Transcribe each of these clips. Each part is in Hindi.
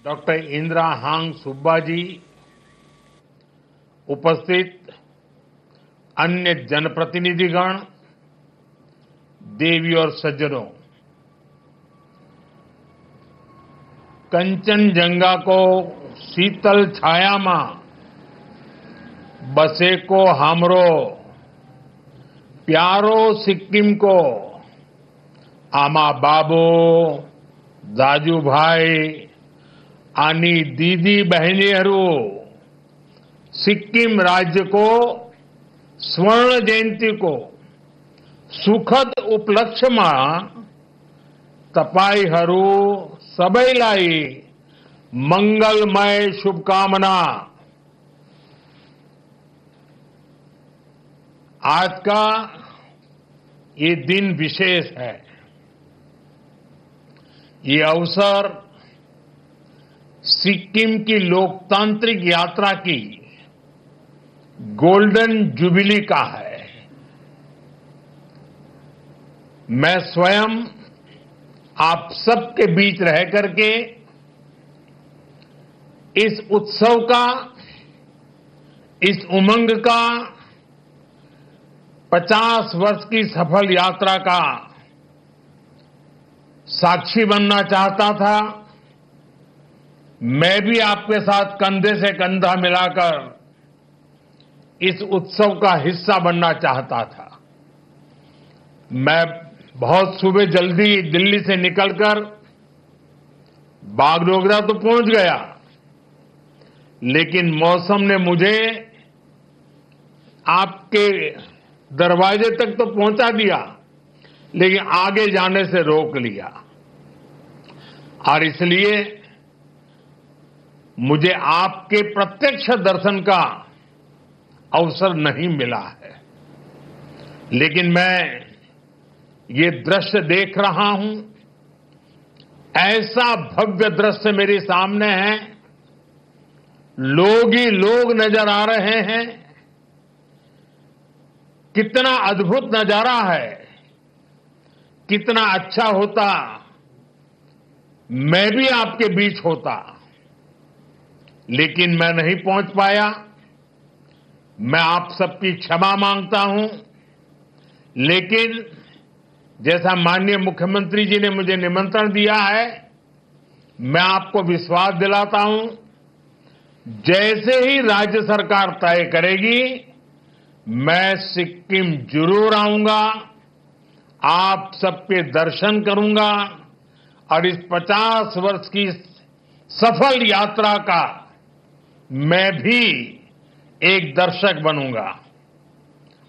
डॉक्टर इंदिरा हांग सुब्बा जी, उपस्थित अन्य जनप्रतिनिधिगण, देवी और सज्जनों, कंचनजंगा को शीतल छाया में बसे को हमरो प्यारो सिक्किम को आमा बाबो दाजू भाई आनी दीदी बहनीहरू सिक्किम राज्य को स्वर्ण जयंती को सुखद उपलक्ष्य में तपाईहरू सबैलाई मंगलमय शुभकामना। आज का ये दिन विशेष है। ये अवसर सिक्किम की लोकतांत्रिक यात्रा की गोल्डन जुबिली का है। मैं स्वयं आप सबके बीच रह करके इस उत्सव का, इस उमंग का 50 वर्ष की सफल यात्रा का साक्षी बनना चाहता था। मैं भी आपके साथ कंधे से कंधा मिलाकर इस उत्सव का हिस्सा बनना चाहता था। मैं बहुत सुबह जल्दी दिल्ली से निकलकर बागडोगरा तो पहुंच गया, लेकिन मौसम ने मुझे आपके दरवाजे तक तो पहुंचा दिया, लेकिन आगे जाने से रोक लिया। और इसलिए मुझे आपके प्रत्यक्ष दर्शन का अवसर नहीं मिला है, लेकिन मैं ये दृश्य देख रहा हूं। ऐसा भव्य दृश्य मेरे सामने है, लोग ही लोग नजर आ रहे हैं। कितना अद्भुत नजारा है। कितना अच्छा होता मैं भी आपके बीच होता, लेकिन मैं नहीं पहुंच पाया। मैं आप सबकी क्षमा मांगता हूं, लेकिन जैसा माननीय मुख्यमंत्री जी ने मुझे निमंत्रण दिया है, मैं आपको विश्वास दिलाता हूं, जैसे ही राज्य सरकार तय करेगी, मैं सिक्किम जरूर आऊंगा, आप सबके दर्शन करूंगा और इस 50 वर्ष की सफल यात्रा का मैं भी एक दर्शक बनूंगा।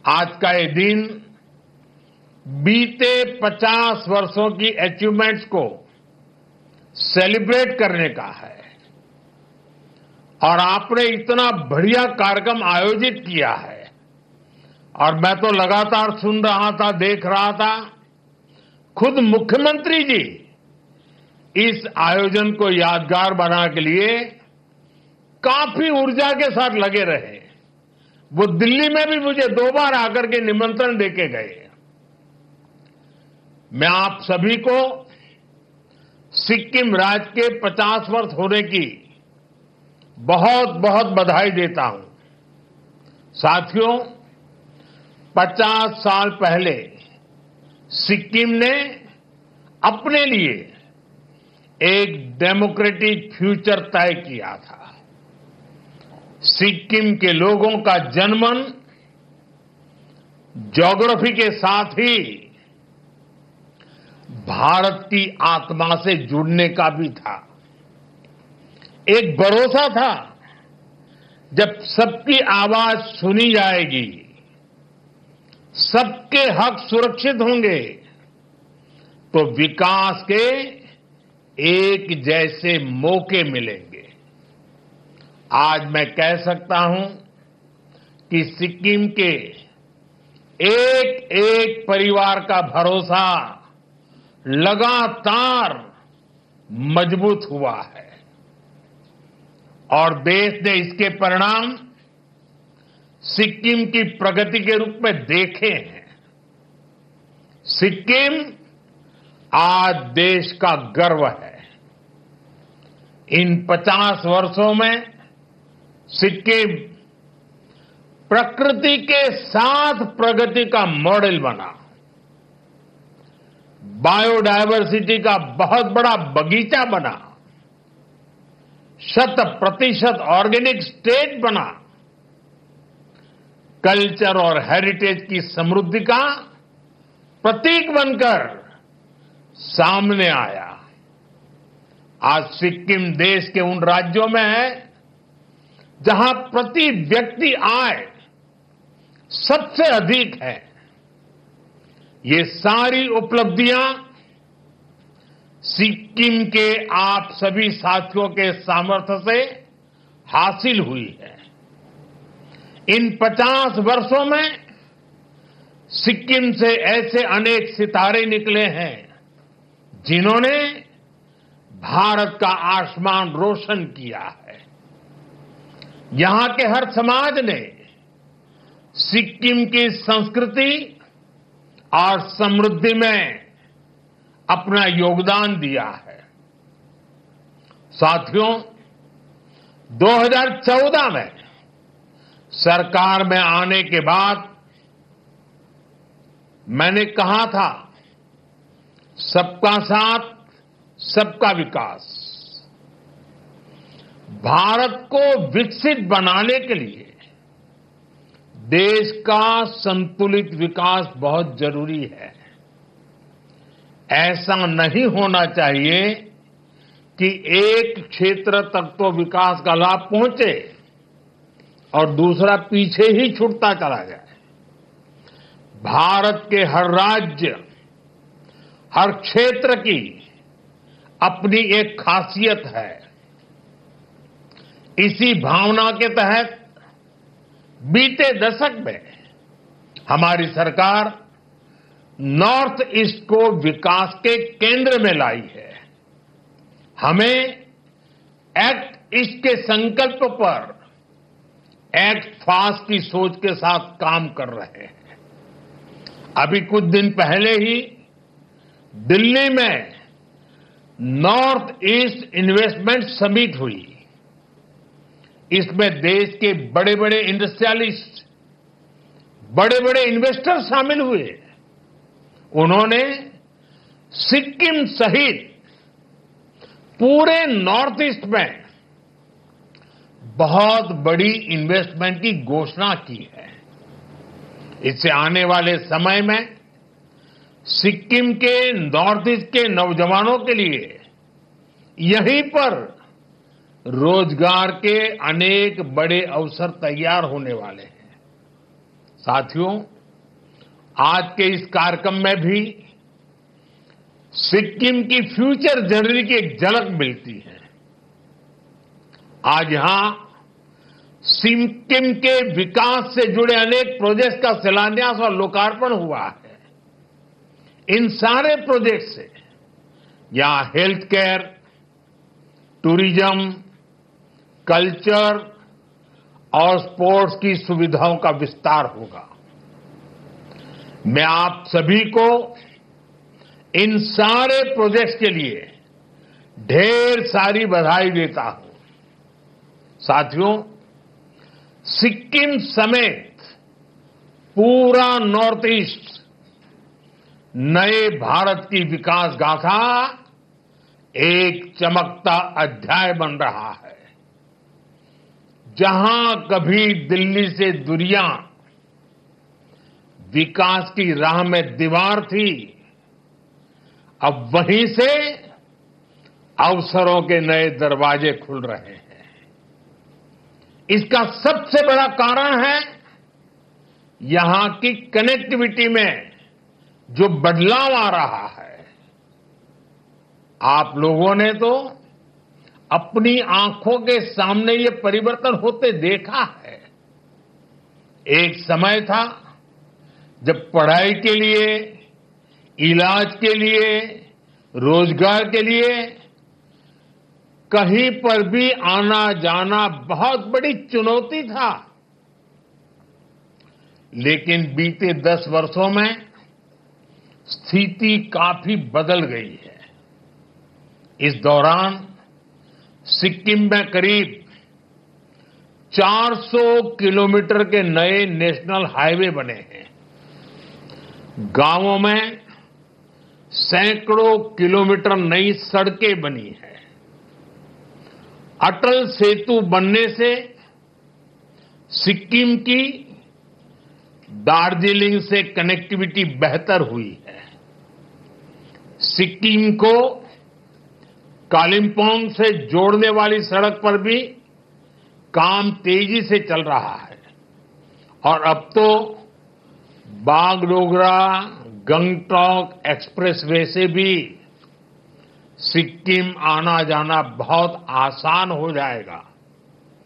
आज का ये दिन बीते 50 वर्षों की अचीवमेंट्स को सेलिब्रेट करने का है। और आपने इतना बढ़िया कार्यक्रम आयोजित किया है, और मैं तो लगातार सुन रहा था, देख रहा था। खुद मुख्यमंत्री जी इस आयोजन को यादगार बनाने के लिए काफी ऊर्जा के साथ लगे रहे। वो दिल्ली में भी मुझे 2 बार आकर के निमंत्रण देके गए। मैं आप सभी को सिक्किम राज्य के 50 वर्ष होने की बहुत बहुत बधाई देता हूं। साथियों, 50 साल पहले सिक्किम ने अपने लिए एक डेमोक्रेटिक फ्यूचर तय किया था। सिक्किम के लोगों का जनमन ज्योग्राफी के साथ ही भारत की आत्मा से जुड़ने का भी था। एक भरोसा था, जब सबकी आवाज सुनी जाएगी, सबके हक सुरक्षित होंगे, तो विकास के एक जैसे मौके मिलेंगे। आज मैं कह सकता हूं कि सिक्किम के एक एक परिवार का भरोसा लगातार मजबूत हुआ है, और देश ने इसके परिणाम सिक्किम की प्रगति के रूप में देखे हैं। सिक्किम आज देश का गर्व है। इन 50 वर्षों में सिक्किम प्रकृति के साथ प्रगति का मॉडल बना, बायोडायवर्सिटी का बहुत बड़ा बगीचा बना, 100% ऑर्गेनिक स्टेट बना, कल्चर और हेरिटेज की समृद्धि का प्रतीक बनकर सामने आया। आज सिक्किम देश के उन राज्यों में है जहां प्रति व्यक्ति आय सबसे अधिक है। ये सारी उपलब्धियां सिक्किम के आप सभी साथियों के सामर्थ्य से हासिल हुई है। इन 50 वर्षों में सिक्किम से ऐसे अनेक सितारे निकले हैं जिन्होंने भारत का आसमान रोशन किया है। यहां के हर समाज ने सिक्किम की संस्कृति और समृद्धि में अपना योगदान दिया है। साथियों, 2014 में सरकार में आने के बाद मैंने कहा था, सबका साथ सबका विकास। भारत को विकसित बनाने के लिए देश का संतुलित विकास बहुत जरूरी है। ऐसा नहीं होना चाहिए कि एक क्षेत्र तक तो विकास का लाभ पहुंचे और दूसरा पीछे ही छूटता चला जाए। भारत के हर राज्य, हर क्षेत्र की अपनी एक खासियत है। इसी भावना के तहत बीते दशक में हमारी सरकार नॉर्थ ईस्ट को विकास के केंद्र में लाई है। हमें एक्ट ईस्ट के संकल्प पर एक्ट फास्ट की सोच के साथ काम कर रहे हैं। अभी कुछ दिन पहले ही दिल्ली में नॉर्थ ईस्ट इन्वेस्टमेंट समिट हुई। इसमें देश के बड़े बड़े इंडस्ट्रियलिस्ट, बड़े बड़े इन्वेस्टर शामिल हुए। उन्होंने सिक्किम सहित पूरे नॉर्थ ईस्ट में बहुत बड़ी इन्वेस्टमेंट की घोषणा की है। इससे आने वाले समय में सिक्किम के नॉर्थ ईस्ट के नौजवानों के लिए यहीं पर रोजगार के अनेक बड़े अवसर तैयार होने वाले हैं। साथियों, आज के इस कार्यक्रम में भी सिक्किम की फ्यूचर जर्नी की एक झलक मिलती है। आज यहां सिक्किम के विकास से जुड़े अनेक प्रोजेक्ट्स का शिलान्यास और लोकार्पण हुआ है। इन सारे प्रोजेक्ट से यहां हेल्थ केयर, टूरिज्म, कल्चर और स्पोर्ट्स की सुविधाओं का विस्तार होगा। मैं आप सभी को इन सारे प्रोजेक्ट्स के लिए ढेर सारी बधाई देता हूं। साथियों, सिक्किम समेत पूरा नॉर्थ ईस्ट नए भारत की विकास गाथा एक चमकता अध्याय बन रहा है। जहां कभी दिल्ली से दूरियां विकास की राह में दीवार थी, अब वहीं से अवसरों के नए दरवाजे खुल रहे हैं। इसका सबसे बड़ा कारण है यहां की कनेक्टिविटी में जो बदलाव आ रहा है। आप लोगों ने तो अपनी आंखों के सामने ये परिवर्तन होते देखा है। एक समय था जब पढ़ाई के लिए, इलाज के लिए, रोजगार के लिए कहीं पर भी आना जाना बहुत बड़ी चुनौती था। लेकिन बीते 10 वर्षों में स्थिति काफी बदल गई है। इस दौरान सिक्किम में करीब 400 किलोमीटर के नए नेशनल हाईवे बने हैं। गांवों में सैकड़ों किलोमीटर नई सड़कें बनी हैं। अटल सेतु बनने से सिक्किम की दार्जिलिंग से कनेक्टिविटी बेहतर हुई है। सिक्किम को कालिम्पोंग से जोड़ने वाली सड़क पर भी काम तेजी से चल रहा है और अब तो बागडोगरा गंगटोक एक्सप्रेसवे से भी सिक्किम आना जाना बहुत आसान हो जाएगा।